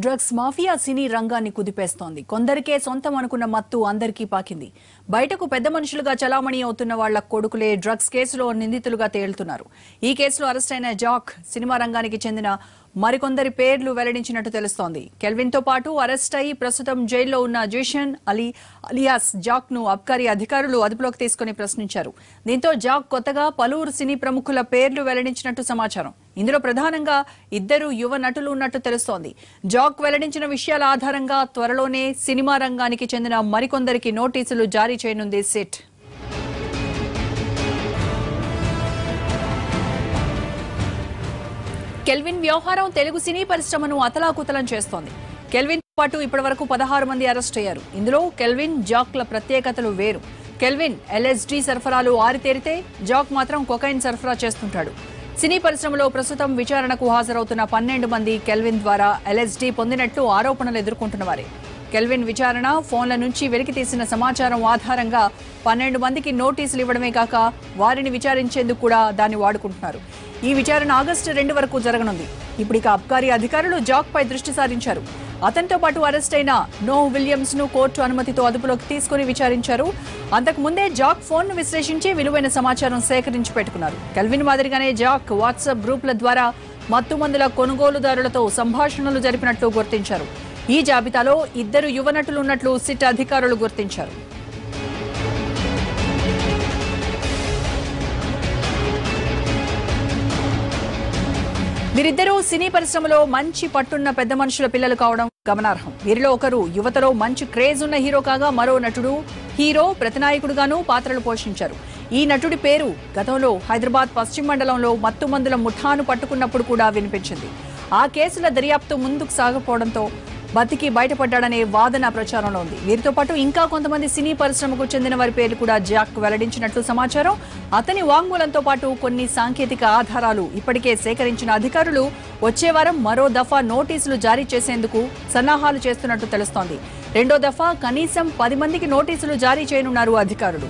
Drugs mafia సినీ రంగాన్ని కుదిపేస్తోంది. కొందరికే సొంతం అనుకున్న మత్తు అందరికీ పాకింది. బయటకు పెద్ద మనుషులుగా చలామణి అవుతున్న వాళ్ల కొడుకులే డ్రగ్స్ కేసులో నిందితులుగా తేలుతున్నారు. ఈ కేసులో అరెస్ట్ అయిన జాక్ సినిమా రంగానికి చెందిన మరికొందరి పేర్లు వెల్లడించినట్టు తెలుస్తోంది. కెల్విన్ తో పాటు అరెస్ట్ అయి ప్రస్తుతం జైల్లో ఉన్న జేషన్ అలీ అలియాస్ జాక్ ను అబ్కారీ అధికారులు అదుపులోకి తీసుకుని ప్రశ్నించారు. దీంతో జాక్ కొత్తగా పలువురు సినీ ప్రముఖుల పేర్లు వెల్లడించినట్టు సమాచారం. ఇందులో ప్రధానంగా ఇద్దరు యువ నటులు ఉన్నట్టు తెలుస్తోంది. జాక్ వెల్లడించిన విషయాల ఆధారంగా త్వరలోనే సినిమా రంగానికి చెందిన మరికొందరికి నోటీసులు జారీ చేయనుంది సిట్. కెల్విన్ వ్యవహారం తెలుగు సినీ పరిశ్రమను అతలాకుతలం చేస్తోంది. కెల్విన్ తో పాటు ఇప్పటివరకు 16 మంది అరెస్ట్ అయ్యారు. ఇందులో కెల్విన్, జాక్ల ప్రత్యేకతలు వేరు. కెల్విన్ ఎల్ఎస్డీ సరఫరాలు ఆరితేరితే జాక్ మాత్రం కొకైన్ సరఫరా చేస్తుంటాడు. సినీ పరిశ్రమలో ప్రస్తుతం విచారణకు హాజరవుతున్న 12 మంది కెల్విన్ ద్వారా ఎల్ఎస్డీ పొందినట్లు ఆరోపణలు ఎదుర్కొంటున్నవారే. కెల్విన్ విచారణ, ఫోన్ల నుంచి వెలికి తీసిన సమాచారం ఆధారంగా 12 మందికి నోటీసులు ఇవ్వడమే కాక వారిని విచారించేందుకు కూడా దాన్ని వాడుకుంటున్నారు. ఈ విచారణ ఆగస్టు 2 వరకు జరగనుంది. ఇప్పుడిక అబ్కారీ అధికారులు జాక్ పై దృష్టి సారించారు. అతనితో పాటు అరెస్ట్ అయిన నో విలియమ్స్ ను కోర్టు అనుమతితో అదుపులోకి తీసుకుని విచారించారు. అంతకు ముందే జాక్ ఫోన్ ను విశ్లేషించి విలువైన సమాచారం సేకరించి పెట్టుకున్నారు. కెల్విన్ మాదిరిగానే జాక్ వాట్సాప్ గ్రూపుల ద్వారా మత్తుమందుల కొనుగోలుదారులతో సంభాషణలు జరిపినట్లు గుర్తించారు. ఈ జాబితాలో ఇద్దరు యువ నటులు ఉన్నట్లు సిట్ అధికారులు గుర్తించారు. వీరిద్దరూ సినీ పరిశ్రమలో మంచి పట్టున్న పెద్ద మనుషుల పిల్లలు కావడం గమనార్హం. వీరిలో ఒకరు యువతలో మంచి క్రేజ్ ఉన్న హీరో కాగా మరో నటుడు హీరో ప్రతినాయకుడుగానూ పాత్రలు పోషించారు. ఈ నటుడి పేరు గతంలో హైదరాబాద్ పశ్చిమ మండలంలో మత్తుమందుల ముఠాను పట్టుకున్నప్పుడు కూడా వినిపించింది. ఆ కేసుల దర్యాప్తు ముందుకు సాగపోవడంతో బతికి బయటపడ్డాడనే వాదన ప్రచారంలో ఉంది. వీరితో పాటు ఇంకా కొంతమంది సినీ పరిశ్రమకు చెందిన వారి పేర్లు కూడా జాక్ వెల్లడించినట్లు సమాచారం. అతని వాంగ్మూలంతో పాటు కొన్ని సాంకేతిక ఆధారాలు ఇప్పటికే సేకరించిన అధికారులు వచ్చే వారం మరో దఫా నోటీసులు జారీ చేసేందుకు సన్నాహాలు చేస్తున్నట్టు తెలుస్తోంది. రెండో దఫా కనీసం 10 మందికి నోటీసులు జారీ చేయనున్నారు అధికారులు.